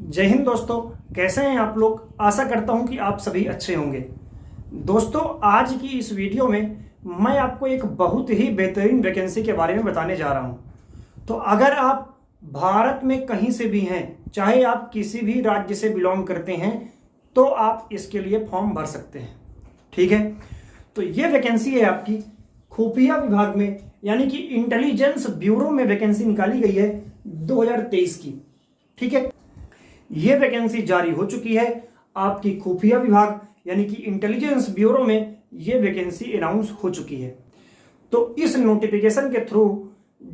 जय हिंद दोस्तों, कैसे हैं आप लोग। आशा करता हूं कि आप सभी अच्छे होंगे। दोस्तों, आज की इस वीडियो में मैं आपको एक बहुत ही बेहतरीन वैकेंसी के बारे में बताने जा रहा हूं। तो अगर आप भारत में कहीं से भी हैं, चाहे आप किसी भी राज्य से बिलोंग करते हैं, तो आप इसके लिए फॉर्म भर सकते हैं। ठीक है, तो ये वैकेंसी है आपकी खुफिया विभाग में, यानी कि इंटेलिजेंस ब्यूरो में वैकेंसी निकाली गई है 2023 की। ठीक है, ये वैकेंसी जारी हो चुकी है। आपकी खुफिया विभाग यानी कि इंटेलिजेंस ब्यूरो में ये वैकेंसी अनाउंस हो चुकी है। तो इस नोटिफिकेशन के थ्रू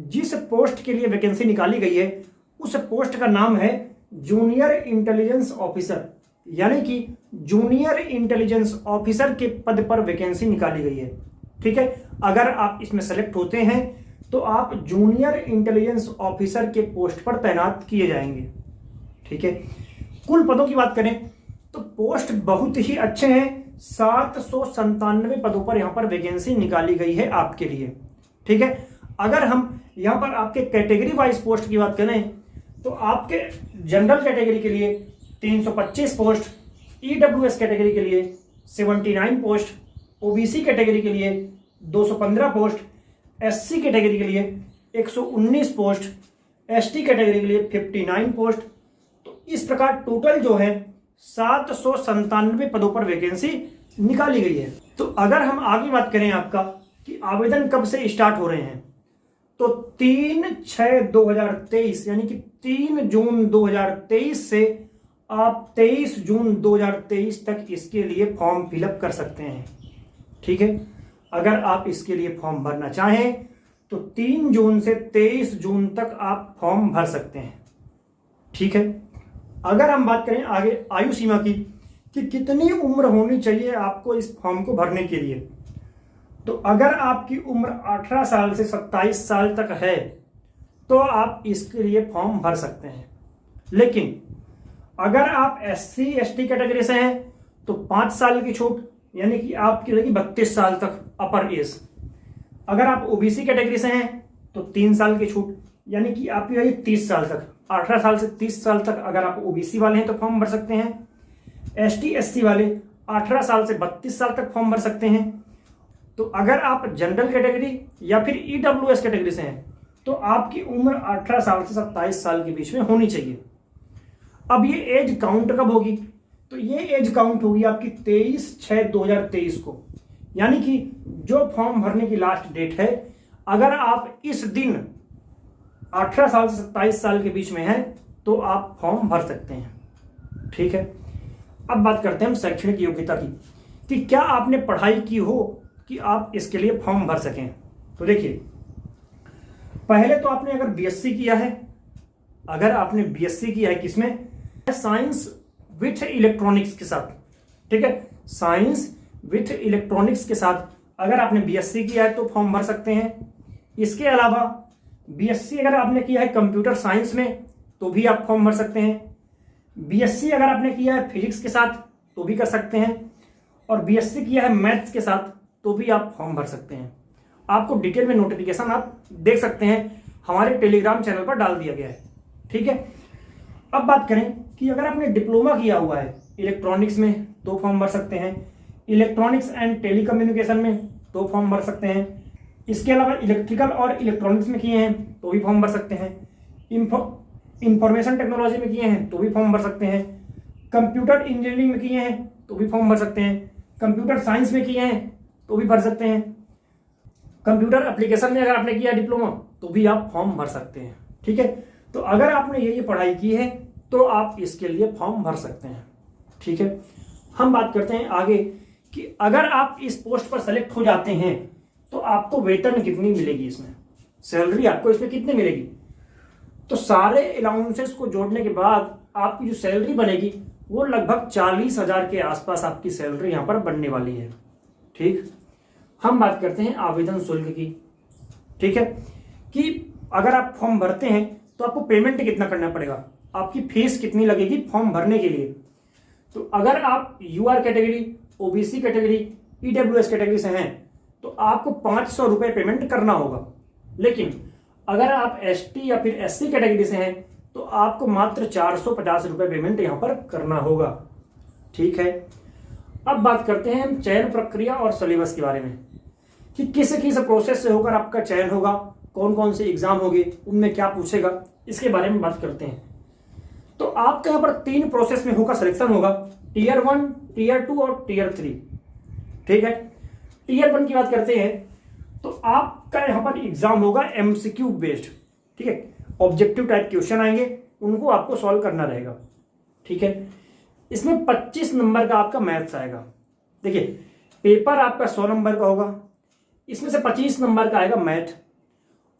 जिस पोस्ट के लिए वैकेंसी निकाली गई है, उस पोस्ट का नाम है जूनियर इंटेलिजेंस ऑफिसर, यानी कि जूनियर इंटेलिजेंस ऑफिसर के पद पर वैकेंसी निकाली गई है। ठीक है, अगर आप इसमें सेलेक्ट होते हैं तो आप जूनियर इंटेलिजेंस ऑफिसर के पोस्ट पर तैनात किए जाएंगे। ठीक है, कुल पदों की बात करें तो पोस्ट बहुत ही अच्छे हैं। 797 पदों पर यहां पर वैकेंसी निकाली गई है आपके लिए। ठीक है, अगर हम यहां पर आपके कैटेगरी वाइज पोस्ट की बात करें तो आपके जनरल कैटेगरी के लिए 325 पोस्ट, ईडब्ल्यूएस कैटेगरी के लिए 79 पोस्ट, ओबीसी कैटेगरी के लिए 215 पोस्ट, एससी कैटेगरी के लिए 119 पोस्ट, एसटी कैटेगरी के लिए 59 पोस्ट। तो इस प्रकार टोटल जो है 797 पदों पर वैकेंसी निकाली गई है। तो अगर हम आगे बात करें आपका कि आवेदन कब से स्टार्ट हो रहे हैं, तो 3/6/2023 यानी कि 3 जून 2023 से आप 23 जून 2023 तक इसके लिए फॉर्म फिलअप कर सकते हैं। ठीक है, अगर आप इसके लिए फॉर्म भरना चाहें तो 3 जून से 23 जून तक आप फॉर्म भर सकते हैं। ठीक है, अगर हम बात करें आगे आयु सीमा की कि कितनी उम्र होनी चाहिए आपको इस फॉर्म को भरने के लिए, तो अगर आपकी उम्र 18 साल से 27 साल तक है तो आप इसके लिए फॉर्म भर सकते हैं। लेकिन अगर आप एससी एसटी कैटेगरी से हैं तो 5 साल की छूट, यानी कि आपकी रहेगी 32 साल तक अपर एज। अगर आप ओबीसी कैटेगरी से हैं तो 3 साल की छूट, यानी कि आपकी रहेगी 30 साल तक। 18 साल से 30 साल तक अगर आप ओबीसी वाले हैं तो फॉर्म भर सकते हैं। एसटी एससी वाले 18 साल से 32 साल तक फॉर्म भर सकते हैं। तो अगर आप जनरल कैटेगरी या फिर ईडब्ल्यूएस कैटेगरी से हैं तो आपकी उम्र 18 साल से 27 साल के बीच में होनी चाहिए। अब ये एज काउंट कब होगी, तो ये एज काउंट होगी आपकी 23/6/2023 को, यानी कि जो फॉर्म भरने की लास्ट डेट है, अगर आप इस दिन 18 साल से 27 साल के बीच में हैं तो आप फॉर्म भर सकते हैं। ठीक है, अब बात करते हैं हम शैक्षणिक योग्यता की कि क्या आपने पढ़ाई की हो कि आप इसके लिए फॉर्म भर सकें। तो देखिए, पहले तो आपने अगर बीएससी किया है, अगर आपने बीएससी किया है किसमें, साइंस विथ इलेक्ट्रॉनिक्स के साथ। ठीक है, साइंस विथ इलेक्ट्रॉनिक्स के साथ अगर आपने बीएससी किया है तो फॉर्म भर सकते हैं। इसके अलावा बीएससी अगर आपने किया है कंप्यूटर साइंस में तो भी आप फॉर्म भर सकते हैं। बीएससी अगर आपने किया है फिजिक्स के साथ तो भी कर सकते हैं, और बीएससी किया है मैथ्स के साथ तो भी आप फॉर्म भर सकते हैं। आपको डिटेल में नोटिफिकेशन आप देख सकते हैं, हमारे टेलीग्राम चैनल पर डाल दिया गया है। ठीक है, अब बात करें कि अगर आपने डिप्लोमा किया हुआ है इलेक्ट्रॉनिक्स में तो फॉर्म भर सकते हैं, इलेक्ट्रॉनिक्स एंड टेलीकम्युनिकेशन में तो फॉर्म भर सकते हैं। इसके अलावा इलेक्ट्रिकल और इलेक्ट्रॉनिक्स में किए हैं तो भी फॉर्म भर सकते हैं। इंफॉर्मेशन टेक्नोलॉजी में किए हैं तो भी फॉर्म भर सकते हैं। कंप्यूटर इंजीनियरिंग में किए हैं तो भी फॉर्म भर सकते हैं। कंप्यूटर साइंस में किए हैं तो भी भर सकते हैं। कंप्यूटर एप्लीकेशन में अगर आपने किया डिप्लोमा तो भी आप फॉर्म भर सकते हैं। ठीक है, तो अगर आपने ये पढ़ाई की है तो आप इसके लिए फॉर्म भर सकते हैं। ठीक है, हम बात करते हैं आगे कि अगर आप इस पोस्ट पर सेलेक्ट हो जाते हैं तो आपको वेतन कितनी मिलेगी, इसमें सैलरी आपको इसमें कितनी मिलेगी। तो सारे अलाउंसेस को जोड़ने के बाद आपकी जो सैलरी बनेगी वो लगभग 40,000 के आसपास आपकी सैलरी यहां पर बनने वाली है। ठीक, हम बात करते हैं आवेदन शुल्क की। ठीक है, कि अगर आप फॉर्म भरते हैं तो आपको पेमेंट कितना करना पड़ेगा, आपकी फीस कितनी लगेगी फॉर्म भरने के लिए। तो अगर आप UR category, OBC category, EWS category से हैं तो आपको 500 रुपए पेमेंट करना होगा। लेकिन अगर आप एसटी या फिर एससी कैटेगरी से हैं तो आपको मात्र 450 रुपये पेमेंट यहाँ पर करना होगा। ठीक है, अब बात करते हैं हम चयन प्रक्रिया और सिलेबस के बारे में कि किस किस प्रोसेस से होकर आपका चयन होगा, कौन कौन से एग्जाम होंगे, उनमें क्या पूछेगा, इसके बारे में बात करते हैं। तो आपका यहाँ पर 3 प्रोसेस में होगा सिलेक्शन होगा, टीयर 1, टीयर 2 और टीयर 3। ठीक है, टीयर 1 की बात करते हैं तो आपका यहाँ पर एग्जाम होगा एमसीक्यू बेस्ड। ठीक है, ऑब्जेक्टिव टाइप क्वेश्चन आएंगे, उनको आपको सॉल्व करना रहेगा। ठीक है, इसमें 25 नंबर का आपका मैथ्स आएगा। देखिए, पेपर आपका 100 नंबर का होगा, इसमें से 25 नंबर का आएगा मैथ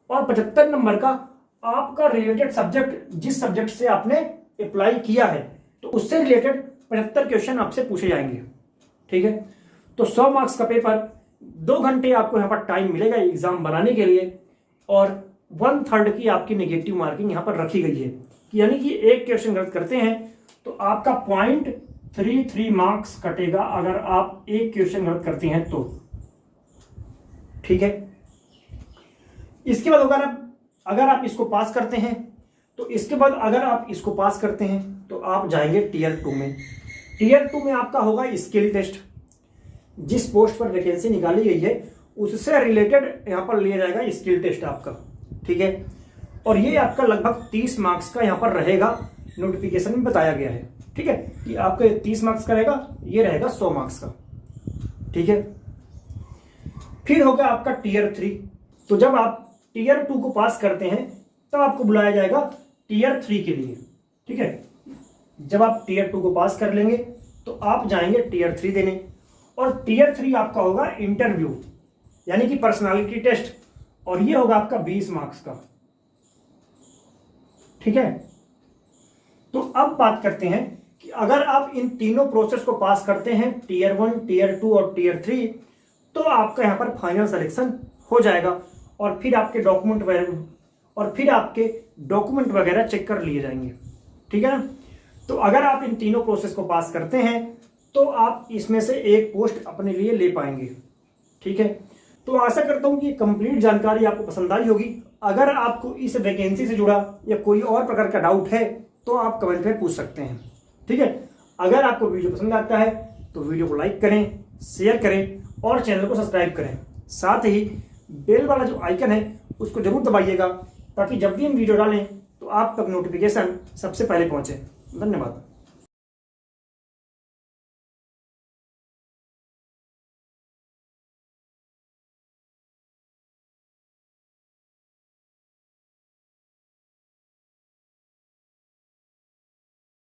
और 75 नंबर का आपका रिलेटेड सब्जेक्ट, जिस सब्जेक्ट से आपने अप्लाई किया है तो उससे रिलेटेड 75 क्वेश्चन आपसे पूछे जाएंगे। ठीक है, तो 100 मार्क्स का पेपर, 2 घंटे आपको यहाँ पर टाइम मिलेगा एग्जाम बनाने के लिए और 1/3 की आपकी नेगेटिव मार्किंग यहाँ पर रखी गई है, यानी कि एक क्वेश्चन गलत करते हैं तो आपका 0.33 मार्क्स कटेगा अगर आप एक क्वेश्चन गलत करते हैं तो। ठीक है, इसके बाद अगर आप इसको पास करते हैं तो इसके बाद अगर आप इसको पास करते हैं तो आप जाएंगे टीयर 2 में। टीयर 2 में आपका होगा स्किल टेस्ट, जिस पोस्ट पर वैकेंसी निकाली गई है उससे रिलेटेड यहाँ पर लिया जाएगा स्किल टेस्ट आपका। ठीक है, और ये आपका लगभग 30 मार्क्स का यहाँ पर रहेगा, नोटिफिकेशन में बताया गया है। ठीक है, कि आपके 30 मार्क्स का रहेगा, ये रहेगा 100 मार्क्स का। ठीक है, फिर होगा आपका टीयर 3। तो जब आप टीयर 2 को पास करते हैं तब आपको बुलाया जाएगा टीयर 3 के लिए। ठीक है, जब आप टीयर 2 को पास कर लेंगे तो आप जाएंगे टीयर 3 देने, और टीयर 3 आपका होगा इंटरव्यू, यानी कि पर्सनालिटी टेस्ट, और ये होगा आपका 20 मार्क्स का। ठीक है, तो अब बात करते हैं कि अगर आप इन तीनों प्रोसेस को पास करते हैं, टीयर 1, टीयर 2 और टीयर 3, तो आपका यहाँ पर फाइनल सिलेक्शन हो जाएगा और फिर आपके डॉक्यूमेंट वगैरह चेक कर लिए जाएंगे। ठीक है ना, तो अगर आप इन तीनों प्रोसेस को पास करते हैं तो आप इसमें से एक पोस्ट अपने लिए ले पाएंगे। ठीक है, तो आशा करता हूं कि कंप्लीट जानकारी आपको पसंद आई होगी। अगर आपको इस वैकेंसी से जुड़ा या कोई और प्रकार का डाउट है तो आप कमेंट में पूछ सकते हैं। ठीक है, अगर आपको वीडियो पसंद आता है तो वीडियो को लाइक करें, शेयर करें और चैनल को सब्सक्राइब करें। साथ ही बेल वाला जो आइकन है उसको जरूर दबाइएगा, ताकि जब भी हम वीडियो डालें तो आप तक नोटिफिकेशन सबसे पहले पहुंचे। धन्यवाद।